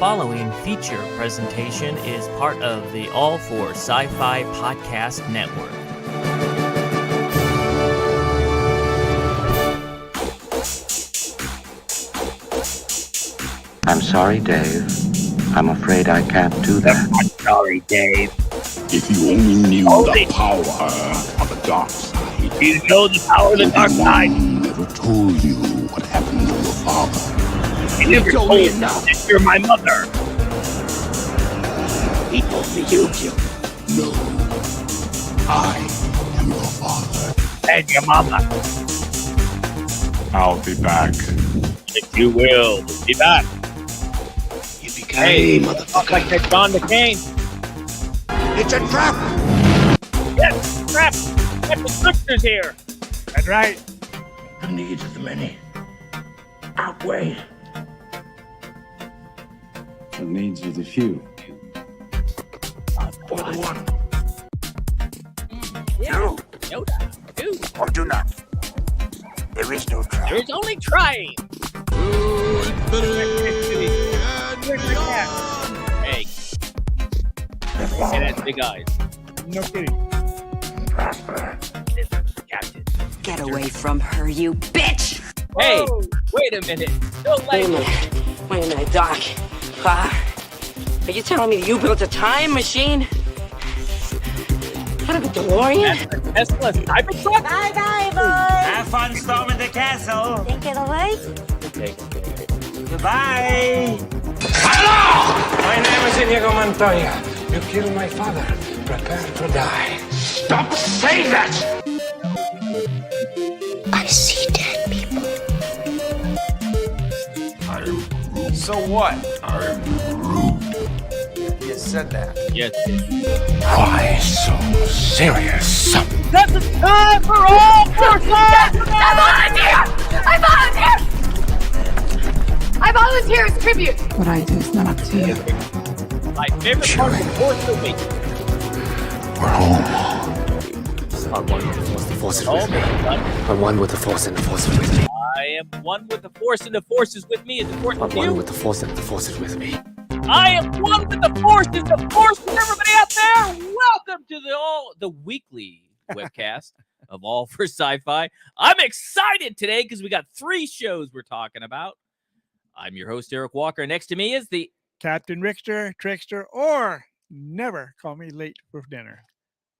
following feature presentation is part of the All for Sci-Fi Podcast Network. I'm sorry, Dave. I'm afraid I can't do that. I'm sorry, Dave. If you only knew the power of the dark side. You know the power of the dark side. Never told you what happened to your father. He never told me that you're my mother. He told me you killed. No. I am your father. And your mama. I'll be back. If you will, be back. Hey, Talk like that John McCain. it's a trap! Yes, crap. Captain Scriptures here. That's right. The needs of the many outweigh the needs of the few. or the one. No, do. Or do not. There is no trap. There's only trying. Hey. Hey, that's big eyes. No kidding. Prosper. Captain. Get away from her, you bitch! Hey, wait a minute. Don't Wait a like minute, Doc. Are you telling me you built a time machine? Out of a DeLorean? Tesla Cybertruck? Bye-bye, boys. Have fun storming the castle. Take it away. Goodbye. My name is Inigo Montoya. You killed my father. Prepare to die. Stop saying that! I see dead people. So what? I'm rude. You said that. Yes. Why so serious? That's the time for all forces! I volunteer as tribute. What I do is not up to you. My favorite part of the Force of me. We're home. I'm one with the force. The force is Oh, with me. man. I'm one with the force, and the force is with me. I am one with the Force, and the Force is with me. Is the Force I'm with one you? with the force, and the force is with me. I am one with the Force. Is the Force with everybody out there? Welcome to the weekly webcast of All for Sci-Fi. I'm excited today because we got 3 shows we're talking about. I'm your host, Eric Walker. Next to me is the Captain Rickster, Trickster, or never call me late for dinner.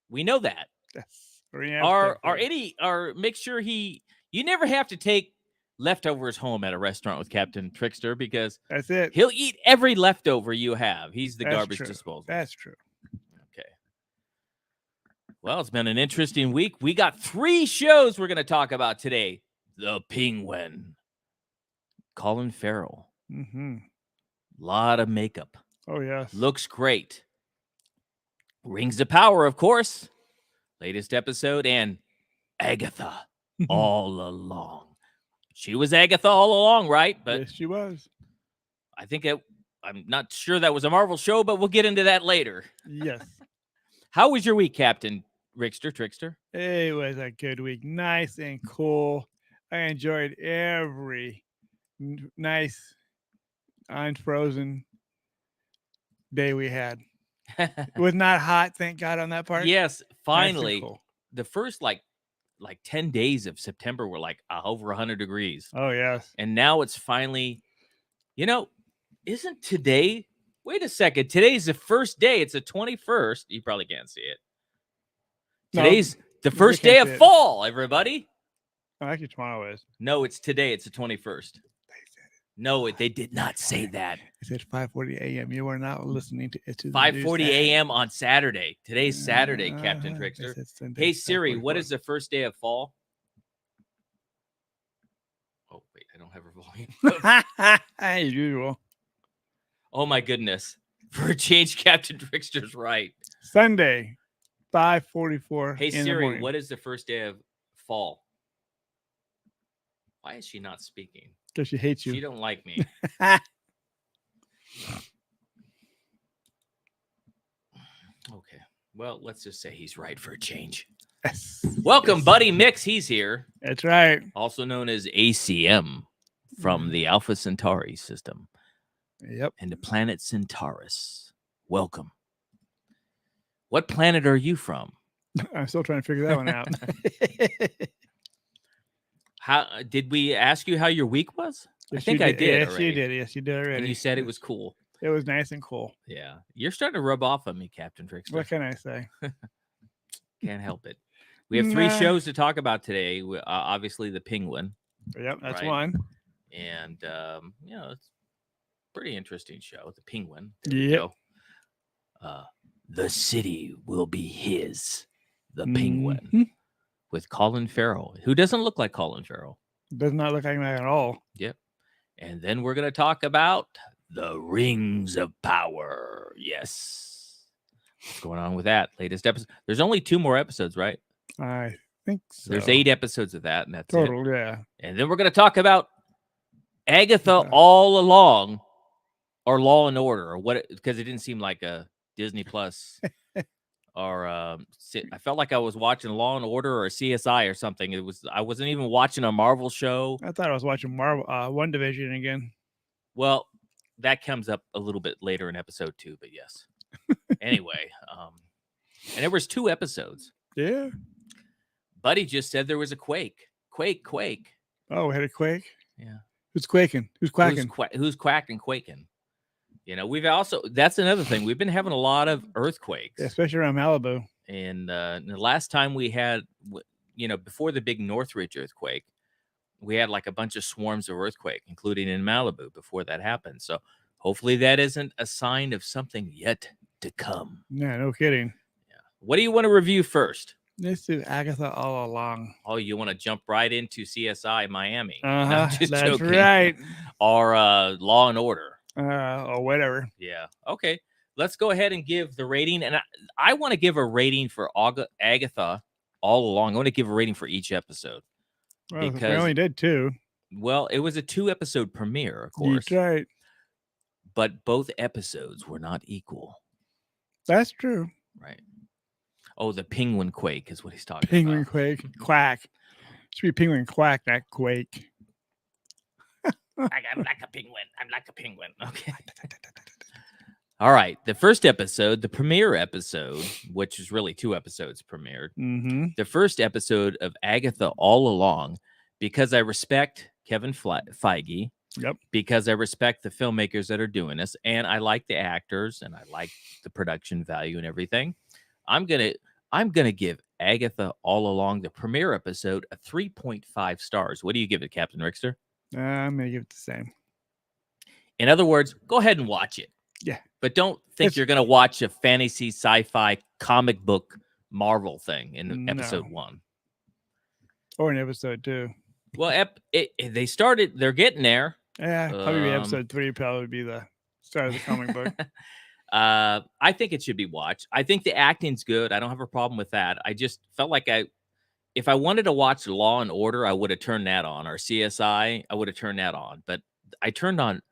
we know that. That's Make sure you never have to take leftovers home at a restaurant with Captain Trickster because That's it. he'll eat every leftover you have. He's the That's garbage true. disposal. That's true. Okay. Well, it's been an interesting week. We got 3 shows we're going to talk about today. The Penguin. Colin Farrell. Mm-hmm. Lot of makeup. Oh, yes. Looks great. Rings of Power, of course. Latest episode. And Agatha all along. She was Agatha all along, right? But yes, she was. I think I'm not sure that was a Marvel show, but we'll get into that later. Yes. How was your week, Captain Trickster? It was a good week. Nice and cool. I enjoyed every nice, unfrozen day we had. It was not hot, thank God, on that part. Yes, Nice and finally. cool. The first like 10 days of September were like over 100 degrees. Oh, yes. And now it's finally, isn't today? Wait a second. Today's the first day. It's the 21st. You probably can't see it. No, Today's the we first can't day see of it. fall, everybody. Oh, actually, tomorrow is. No, it's today. It's the 21st. No, they did not say that. It said 5:40 a.m. You are not listening to it. 5:40 a.m. on Saturday. Today's Saturday, Captain Trickster. Hey, Siri, what is the first day of fall? Oh, wait, I don't have her volume. As usual. Oh, my goodness. For a change, Captain Trickster's right. Sunday, 5:44. Hey, in the Siri, morning. what is the first day of fall? Why is she not speaking? Because she hates She you. don't like me. Okay. Well, let's just say he's right for a change. Yes. Welcome, Yes. Buddy Mix. He's here. That's right. Also known as ACM from the Alpha Centauri system. Yep. and the planet Centaurus. Welcome. What planet are you from? I'm still trying to figure that one out. How did we ask you how your week was? I Yes, think you I did. Yes, already. you did. Yes, you did already. And you said it was cool. It was nice and cool. Yeah. You're starting to rub off on me, Captain Trickster. What can I say? Can't help it. We have 3 Nah. shows to talk about today. Obviously, the Penguin. Yep, that's Right. one. And, it's a pretty interesting show. The Penguin. There we Yep. go. The City Will Be His. The Penguin. Mhm. With Colin Farrell, who doesn't look like Colin Farrell. Does not look like that at all. Yep. And then we're going to talk about the Rings of Power. Yes. What's going on with that latest episode? There's only 2 more episodes, right? I think so. There's 8 episodes of that, and that's total. it. Yeah. And then we're going to talk about Agatha Yeah. All Along, or Law and Order, or what? Because it didn't seem like a Disney Plus, or I felt like I was watching Law and Order or CSI or something. I wasn't even watching a Marvel show. I thought I was watching Marvel One Division again. Well, that comes up a little bit later in episode 2, but yes. Anyway, and there was 2 episodes. Yeah. Buddy just said there was a quake. Quake. Oh, we had a quake. Yeah. Who's quaking? Who's quacking? Who's quacked and quaking? We've also, that's another thing. We've been having a lot of earthquakes. Yeah, especially around Malibu. And the last time we had, before the big Northridge earthquake, we had like a bunch of swarms of earthquake, including in Malibu before that happened. So hopefully that isn't a sign of something yet to come. Yeah, no kidding. Yeah. What do you want to review first? Let's do Agatha All Along. Oh, you want to jump right into CSI Miami? No, Uh-huh. I'm just That's joking. right. Or Law and Order. Or whatever. Yeah. Okay. Let's go ahead and give the rating. And I want to give a rating for Agatha All Along. I want to give a rating for each episode. Well, Because- we only did 2. Well, it was a 2-episode premiere, of course. That's right. But both episodes were not equal. That's true. Right. Oh, the penguin quake is what he's talking Penguin about. quake. Quack. Should be penguin quack, not quake. I'm like a penguin. I'm like a penguin. Okay. All right. The first episode, the premiere episode, which is really 2 episodes premiered. Mm-hmm. The first episode of Agatha All Along, because I respect Kevin Feige. Yep. Because I respect the filmmakers that are doing this, and I like the actors, and I like the production value and everything. I'm gonna give Agatha All Along, the premiere episode, a 3.5 stars. What do you give it, Captain Rickster? I'm going to give it the same. In other words, go ahead and watch it. Yeah. But don't think you're going to watch a fantasy sci-fi comic book Marvel thing in episode 1. Or in episode 2. Well, they're getting there. Yeah, probably episode 3 probably be the start of the comic book. I think it should be watched. I think the acting's good. I don't have a problem with that. I just felt like if I wanted to watch Law and Order, I would have turned that on, or CSI, I would have turned that on. But I turned on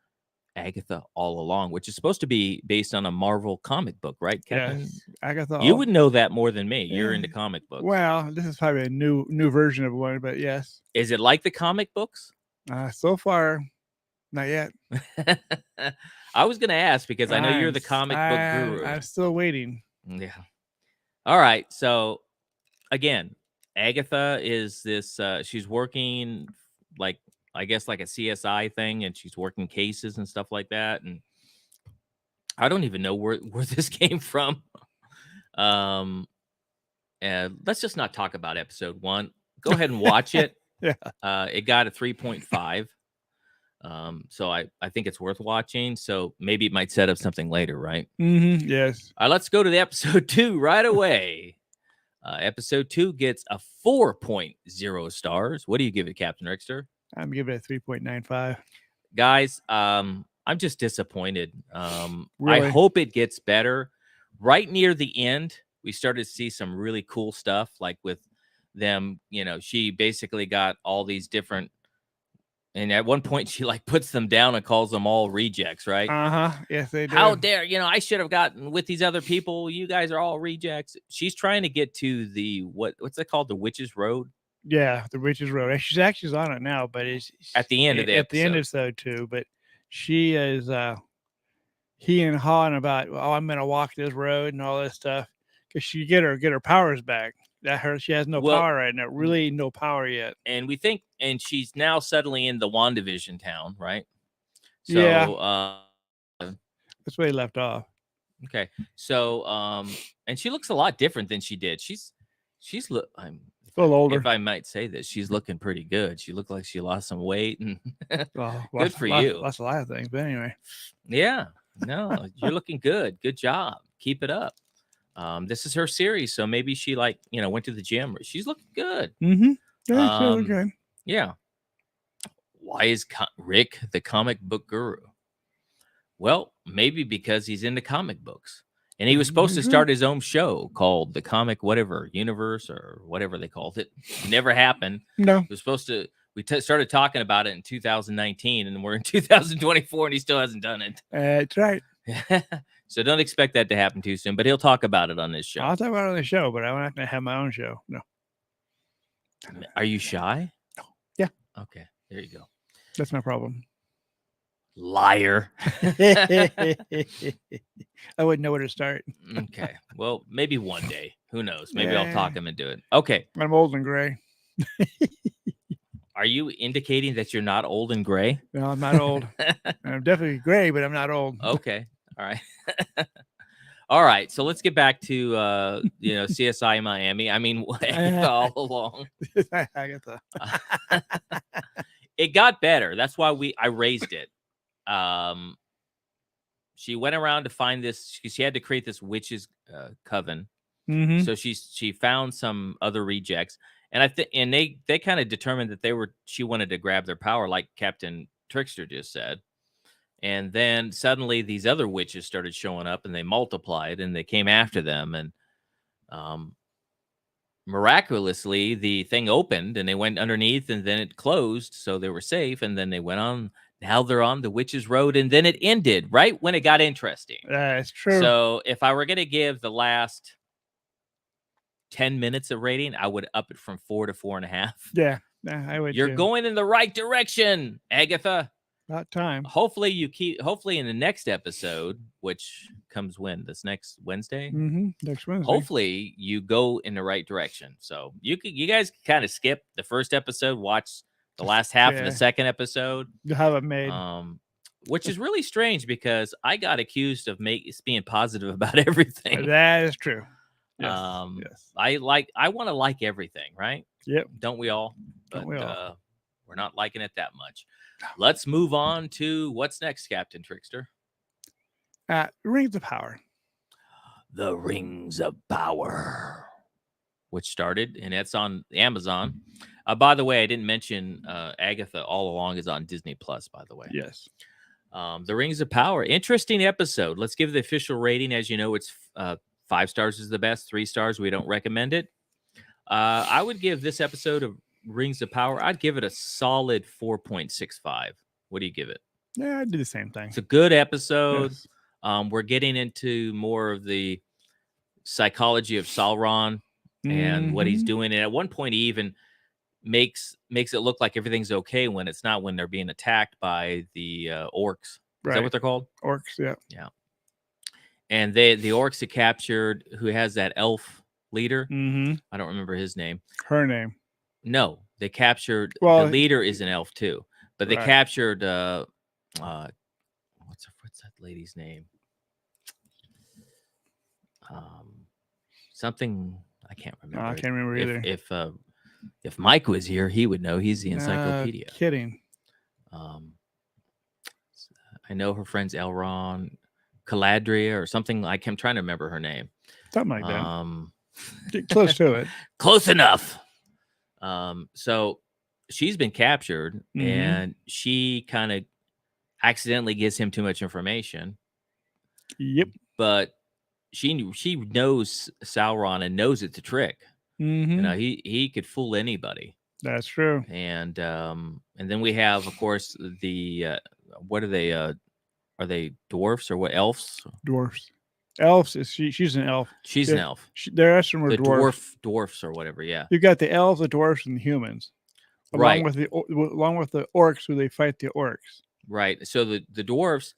Agatha All Along, which is supposed to be based on a Marvel comic book, right, Kevin? Yes, Agatha. You would know that more than me. You're into comic books. Well, this is probably a new version of one, but yes. Is it like the comic books? So far, not yet. I was going to ask because I know you're the comic book guru. I'm still waiting. Yeah. All right. So again, Agatha is this, she's working like a CSI thing, and she's working cases and stuff like that. And I don't even know where this came from. And let's just not talk about episode 1. Go ahead and watch it. Yeah. It got a 3.5. So I think it's worth watching. So maybe it might set up something later, right? Mm-hmm. Yes. All right, let's go to the episode 2 right away. Episode 2 gets a 4.0 stars. What do you give it, Captain Rickster? I'm giving it a 3.95. Guys, I'm just disappointed. Really? I hope it gets better. Right near the end, we started to see some really cool stuff, like with them, she basically got all these different, and at one point she like puts them down and calls them all rejects, right? Uh-huh. Yes, they do. How dare, I should have gotten with these other people. You guys are all rejects. She's trying to get to the, what's it called? The Witch's Road? Yeah, the Witch's Road. She's on it now, but it's At the end of the at the end of episode. episode 2. But she is he and hawing about, oh, I'm gonna walk this road and all this stuff, because she get her powers back. She has no Well, power right now. Really, no power yet. and we think, and she's now settling in the WandaVision town, right? So, Yeah. That's where he left off. okay. So, and she looks a lot different than she did. I'm A little older. if I might say this, she's looking pretty good. She looked like she lost some weight, and Well, good for you. Lost a lot of things, but anyway. Yeah, no, you're looking good. Good job. Keep it up. This is her series, so maybe she went to the gym. She's looking good. Mm-hmm. Yeah, she looked good. Yeah. Why is Rick the comic book guru? Well, maybe because he's into comic books. And he was supposed to start his own show called the Comic Whatever Universe or whatever they called it. Never happened. No. It was supposed to. We started talking about it in 2019, and we're in 2024, and he still hasn't done it. That's right. So don't expect that to happen too soon. But he'll talk about it on this show. I'll talk about it on the show, but I'm not going to have my own show. No. Are you shy? No. Yeah. Okay. There you go. That's my problem. Liar. I wouldn't know where to start. Okay. Well, maybe one day. Who knows? Maybe I'll talk him into it. Okay. I'm old and gray. Are you indicating that you're not old and gray? No, I'm not old. I'm definitely gray, but I'm not old. Okay. All right. All right. So let's get back to CSI Miami. I mean, all along. Agatha. It got better. That's why I raised it. She went around to find this. She had to create this witch's coven. Mm-hmm. So she found some other rejects, and they kind of determined that she wanted to grab their power, like Captain Trickster just said. And then suddenly these other witches started showing up, and they multiplied, and they came after them, and miraculously the thing opened, and they went underneath, and then it closed, so they were safe, and then they went on. Now they're on the Witch's Road, and then it ended right when it got interesting. That's true. So if I were going to give the last 10 minutes of rating, I would up it from 4 to 4.5. Yeah, I would. You're going in the right direction, Agatha. About time. Hopefully in the next episode, which comes when? This next Wednesday? Mm-hmm. Next Wednesday. Hopefully you go in the right direction. So you guys kind of skip the first episode, watch the last half of the second episode. You have it made. Which is really strange because I got accused of being positive about everything. That is true. Yes. Yes. I want to like everything, right? Yep. Don't we all? Don't we all? We're not liking it that much. Let's move on to what's next, Captain Trickster. Rings of Power. The Rings of Power, which started, and it's on Amazon. By the way, I didn't mention Agatha all along is on Disney Plus, by the way. Yes. The Rings of Power. Interesting episode. Let's give the official rating. As you know, it's 5 stars is the best. 3 stars, we don't recommend it. I would give this episode of Rings of Power, I'd give it a solid 4.65. What do you give it? Yeah, I'd do the same thing. It's a good episode. Yes. We're getting into more of the psychology of Sauron and what he's doing. And at one point, he even makes it look like everything's okay when it's not, when they're being attacked by the orcs. Is that what they're called? Orcs, yeah. Yeah. And the orcs had captured, who has that elf leader. Mm-hmm. I don't remember his name. Her name. No, they captured, the leader is an elf too, but they captured what's that lady's name? Something I can't remember. I can't remember either. If Mike was here, he would know. He's the encyclopedia. Kidding. I know her friend's Elrond, Caladria, or something. I'm trying to remember her name. Something like that. Get close to it. Close enough. So she's been captured, and she kind of accidentally gives him too much information. Yep. But she knows Sauron and knows it's a trick. Mm-hmm. You know, he could fool anybody. That's true. And then we have, of course, the what are they? Are they dwarfs or what? Elves? Dwarfs. Elves. She's an elf. She's an elf. The rest of them are dwarfs or whatever. Yeah. You got the elves, the dwarfs, and the humans. Right. Along with the orcs, who they fight the orcs. Right. So the dwarfs,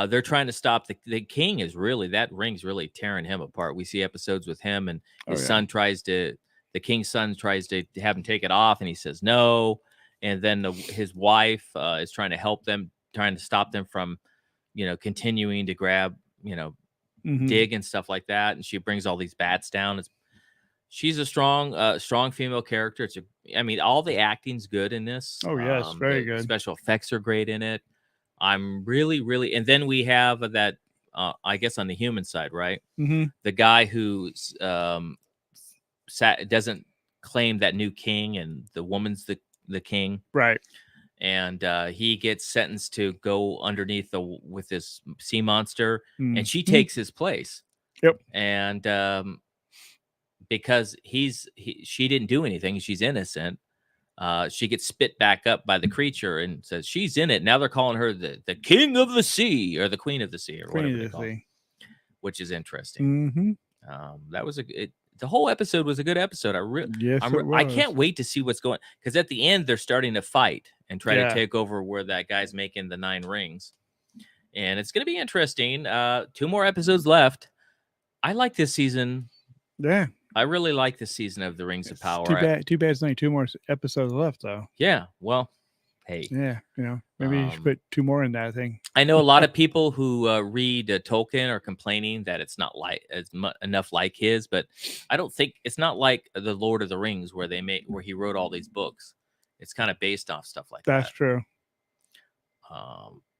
they're trying to stop the king. Is really, that ring's really tearing him apart. We see episodes with him and his son the king's son tries to have him take it off, and he says no. And then his wife is trying to help them, trying to stop them from, continuing to grab, dig and stuff like that. And she brings all these bats down. She's a strong female character. All the acting's good in this. Oh yes, very good. Special effects are great in it. I'm really, really, and then we have that. I guess on the human side, right? Mm-hmm. The guy who's doesn't claim that new king, and the woman's the king, right? And he gets sentenced to go underneath with this sea monster, and she takes his place. Yep. And because she didn't do anything, she's innocent. She gets spit back up by the creature and says she's in it. Now they're calling her the king of the sea, or the queen of the sea, or whatever they call it, which is interesting. Mm-hmm. That was the whole episode was a good episode. I can't wait to see what's going, because at the end they're starting to fight and try to take over where that guy's making the 9 rings, and it's going to be interesting. 2 more episodes left. I like this season. Yeah. I really like this season of the Rings of Power. Too bad it's only 2 more episodes left, though. Yeah, well, hey. Yeah, maybe you should put 2 more in that thing. I know a lot of people who read Tolkien are complaining that it's not enough like his, but I don't think it's not like the Lord of the Rings where he wrote all these books. It's kind of based off stuff like that. That's true.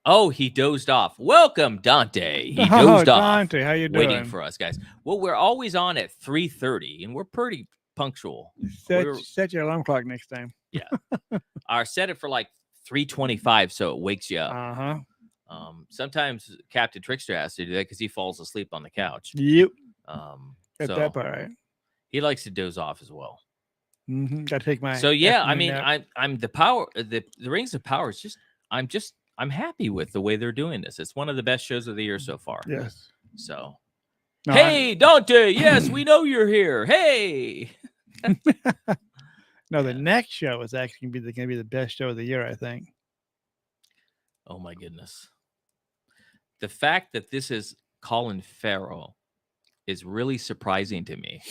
Oh, he dozed off. Welcome, Dante. He dozed off. Dante, how you doing? Waiting for us, guys. Well, we're always on at 3:30, and we're pretty punctual. Set your alarm clock next time. Yeah. Or set it for like 3:25 so it wakes you up. Uh-huh. Sometimes Captain Trickster has to do that because he falls asleep on the couch. Yep. Got that part right. He likes to doze off as well. Mm-hmm. Got to take my. So yeah, I'm the power. The Rings of Power is I'm happy with the way they're doing this. It's one of the best shows of the year so far. Yes. So, hey, Dante. Yes, we know you're here. Hey. No, the next show is actually going to be the best show of the year, I think. Oh my goodness. The fact that this is Colin Farrell is really surprising to me.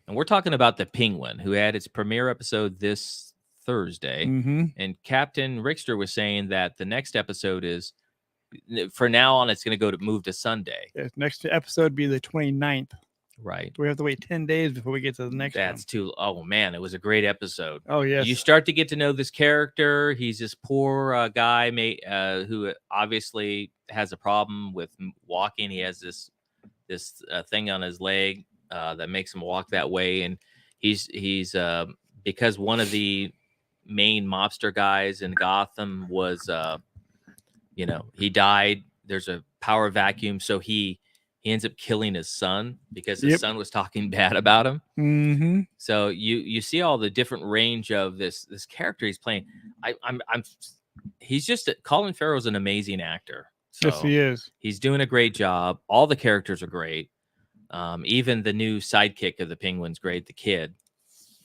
And we're talking about The Penguin, who had its premiere episode this Thursday. Mm-hmm. And Captain Rickster was saying that the next episode is, for now on, it's going to move to Sunday. Yes, next episode be the 29th. Right. We have to wait 10 days before we get to the next one. Oh man, it was a great episode. Oh yes. You start to get to know this character. He's this poor guy who obviously has a problem with walking. He has this thing on his leg that makes him walk that way, and he's because one of the main mobster guys in Gotham was he died. There's a power vacuum, so he ends up killing his son because his son was talking bad about him. Mm-hmm. So you see all the different range of this character he's playing. He's just Colin Farrell's an amazing actor. So yes, he is. He's doing a great job. All the characters are great. Even the new sidekick of the Penguin's great, the kid,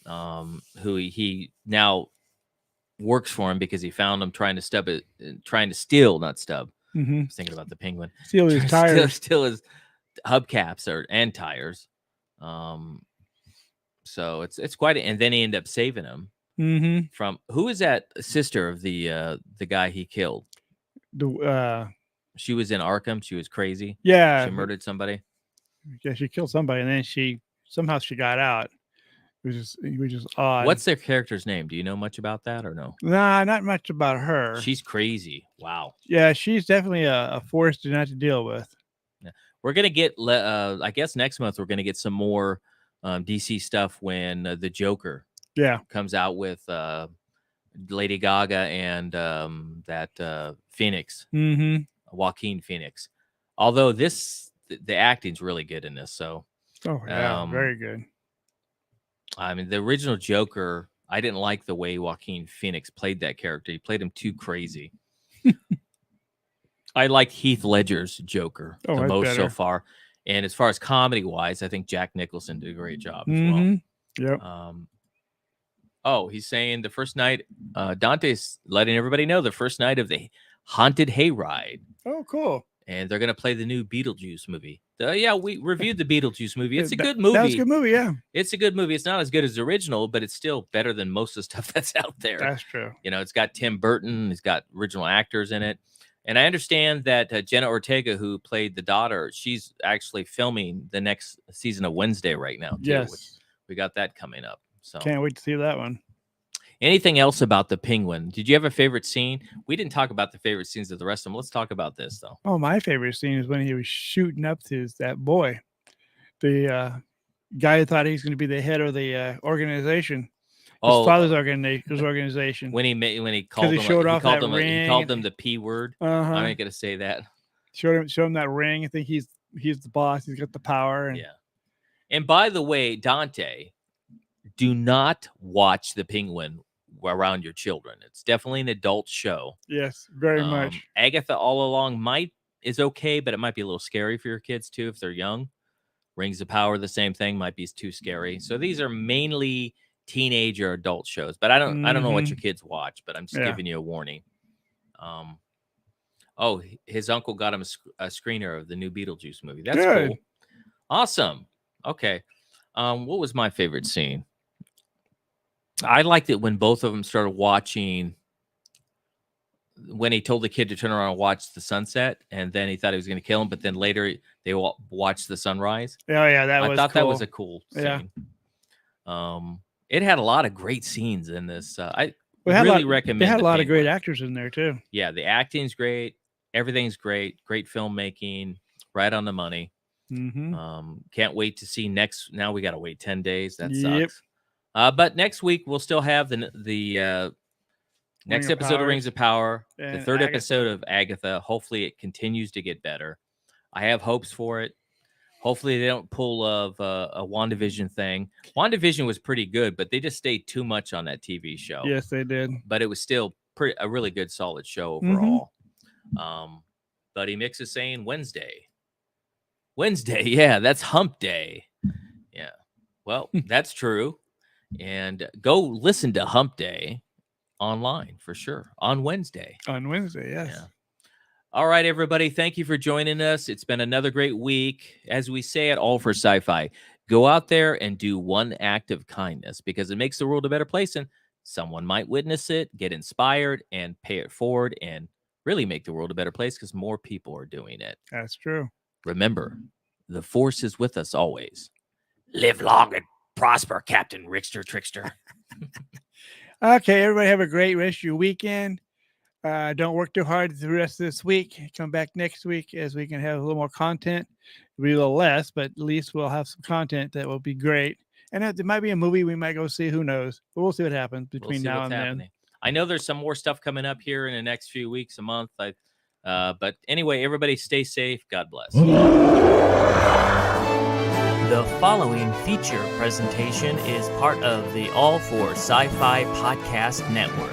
who he now works for him because he found him trying to steal, not stub. Mm-hmm. I was thinking about the Penguin. Steal his tires. Steal his hubcaps and tires. So it's quite, and then he ended up saving him from who is that sister of the guy he killed? She was in Arkham. She was crazy. Yeah, she murdered somebody. Yeah, she killed somebody, and then she got out. It was just odd. What's their character's name? Do you know much about that or no? Nah, not much about her. She's crazy. Wow. Yeah, she's definitely a force to not to deal with. Yeah. We're gonna get. I guess next month we're gonna get some more DC stuff when the Joker comes out with Lady Gaga and that Phoenix, Joaquin Phoenix. Although the acting's really good in this, so very good. I mean, the original Joker, I didn't like the way Joaquin Phoenix played that character. He played him too crazy. I liked Heath Ledger's Joker the most so far. And as far as comedy-wise, I think Jack Nicholson did a great job as well. Yep. He's saying the first night, Dante's letting everybody know the first night of the Haunted Hayride. Oh, cool. and they're going to play the new Beetlejuice movie. Yeah, we reviewed the Beetlejuice movie. It's a good That was movie. a good movie, yeah. It's a good movie. It's not as good as the original, but it's still better than most of the stuff that's out there. That's true. You know, it's got Tim Burton. It's got original actors in it. And I understand that Jenna Ortega, who played the daughter, she's actually filming the next season of Wednesday right now, too. Yes. We got that coming up. So Can't wait to see that one. anything else about the Penguin? Did you have a favorite scene? We didn't talk about the favorite scenes of the rest of them. Let's talk about this, though. Oh, my favorite scene is when he was shooting up to that boy. The guy who thought he was going to be the head of the organization. His father's organization. When he called him, he called them the P word. I ain't gonna say that. Show him that ring. I think he's the boss. He's got the power. And yeah. And by the way, Dante, do not watch the Penguin around your children. It's definitely an adult show. Yes, very much. Agatha all along is okay, but it might be a little scary for your kids too if they're young. Rings of Power, the same thing, might be too scary. So these are mainly teenage or adult shows, but I don't know what your kids watch, but I'm just giving you a warning. His uncle got him a screener of the new Beetlejuice movie. That's good. Cool. Awesome. Okay. What was my favorite scene? I liked it when both of them started watching, when he told the kid to turn around and watch the sunset, and then he thought he was going to kill him, but then later they watched the sunrise. Oh yeah, I thought that was a cool scene. It had a lot of great scenes in this. I really recommend. They had a lot of great actors in there too. Yeah, the acting's great. Everything's great. Great filmmaking. Right on the money. Mm-hmm. Can't wait to see next. Now we got to wait 10 days. That sucks. But next week we'll still have the next episode of Rings of Power, the third episode of Agatha. Hopefully it continues to get better. I have hopes for it. Hopefully they don't pull a WandaVision thing. WandaVision was pretty good, but they just stayed too much on that TV show. Yes, they did. But it was still a really good, solid show overall. Buddy Mix is saying Wednesday. Wednesday, yeah, that's hump day. Yeah. Well, that's true. And go listen to Hump Day online for sure on Wednesday. On Wednesday, yes. Yeah. All right, everybody. Thank you for joining us. It's been another great week. As we say at All for Sci-Fi, go out there and do one act of kindness because it makes the world a better place, and someone might witness it, get inspired, and pay it forward, and really make the world a better place because more people are doing it. That's true. Remember, the Force is with us always. Live long and prosper, Captain Rickster Trickster. Okay, everybody have a great rest of your weekend. Don't work too hard the rest of this week. Come back next week as we can have a little more content. It'll be a little less, but at least we'll have some content that will be great. And there might be a movie we might go see. Who knows? But we'll see what happens between now and then. I know there's some more stuff coming up here in the next few weeks, a month. But anyway, everybody stay safe. God bless. The following feature presentation is part of the All for Sci-Fi Podcast Network.